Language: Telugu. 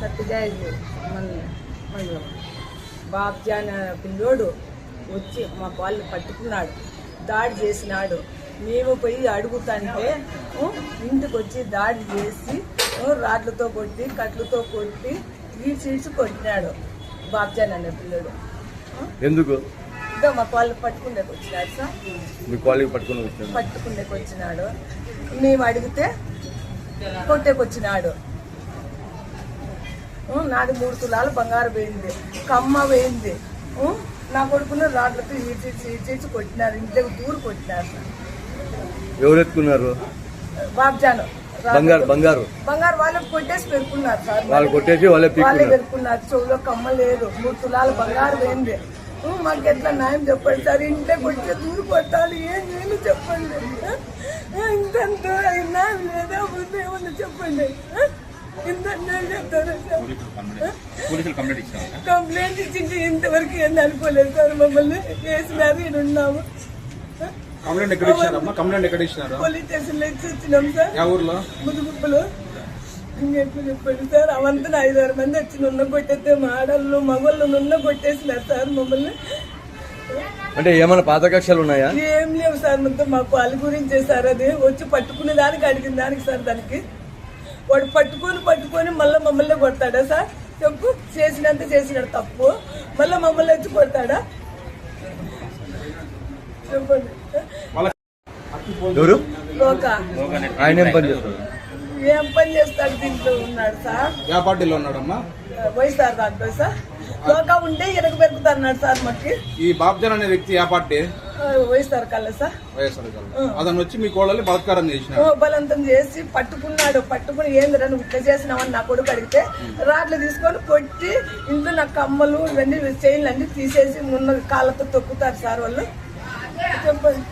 సత్యజాయి మండలం బాబ్జాన్ పిల్లోడు వచ్చి మా వాళ్ళు పట్టుకున్నాడు, దాడి చేసినాడు. మేము పోయి అడుగుతుంటే ఇంటికి వచ్చి దాడి చేసి రాడ్లతో కొట్టి కట్లతో కొట్టి ఈడ్చి కొట్టినాడు బాబ్జాన్ అనే పిల్లోడు. ఎందుకు మా వాళ్ళు పట్టుకునేకి వచ్చినాడు సార్, పట్టుకునేకి వచ్చినాడు. మేము అడిగితే కొట్టేకి వచ్చినాడు. నాది 3 తులాలు బంగారు పోయింది, కమ్మ పోయింది. నా కొడుకున్న రాడ్లతో ఈడ్చి కొట్టినారు, ఇంట్లోకి దూరు కొట్టినారు సార్. ఎవరు ఎత్తుకున్నారు? బాబ్జాన్ బంగారు వాళ్ళకి కొట్టేసి పెరుకున్నారు సార్, వాళ్ళే పెరుకున్నారు. చెవులో కమ్మ లేదు, 3 తులాలు బంగారు పోయింది. మాకు ఎట్లా న్యాయం చెప్పండి సార్, ఇంట్లో కొట్టే దూరు కొట్టాలి, ఏం చేయను చెప్పండి. ఇంతంత న్యాయం లేదా ముందు ఏమన్నా చెప్పండి. ఇంత చెప్తారా సార్? కంప్లైంట్ ఇచ్చింది ఇంతవరకు ఏం అనుకోలేదు సార్. మమ్మల్ని వేసినారు, ఇక్కడ ఉన్నాము. పోలీస్ స్టేషన్ లో ఇచ్చి వచ్చినాం సార్, ముదుగుప్పలు. ఇంకెట్లు చెప్పండి సార్, అవంతా 5-6 మంది వచ్చి నున్న కొట్టేస్తే మా ఆడళ్ళు మగళ్ళు నున్న కొట్టేసినారు సార్ మమ్మల్ని. అంటే ఏమైనా పాత కక్షలు ఉన్నాయా? ఏం లేవు సార్, మొత్తం మా వాళ్ళ గురించే సార్. అది వచ్చి పట్టుకునే దానికి అడిగిన దానికి సార్, దానికి వాడు పట్టుకొని మళ్ళీ మమ్మల్ని కొడతాడా సార్? చెప్పు, చేసినంత చేసినాడు తప్పు, మళ్ళీ మమ్మల్ని వచ్చి కొడతాడా? చెప్పండి. ఆయన ఏం పని చేస్తాడు? దీంట్లో ఉన్నాడు సార్. ఏ పార్టీలో ఉన్నాడమ్మా? వైఎస్ఆర్ దాంట్లో సార్. లోకా ఉంటే వెనక పెరుగుతున్నాడు సార్. మాకి ఈ బాబ్జాన్ అనే వ్యక్తి ఏ పార్టీ? వైఎస్ఆర్ కల్లా సార్. అతను వచ్చి మీ కోళ్ళని బలత్కారం చేసిన బలవంతం చేసి పట్టుకుని ఏందిరా నువ్వు ఇట్లా చేసినావని నా కొడుకు అడిగితే రాట్లు తీసుకొని కొట్టి ఇంట్లో నా కమ్మలు ఇవన్నీ చైన్లు అన్ని తీసేసి మున్న కాళ్ళతో తొక్కుతారు సార్ వాళ్ళు. చెప్పండి.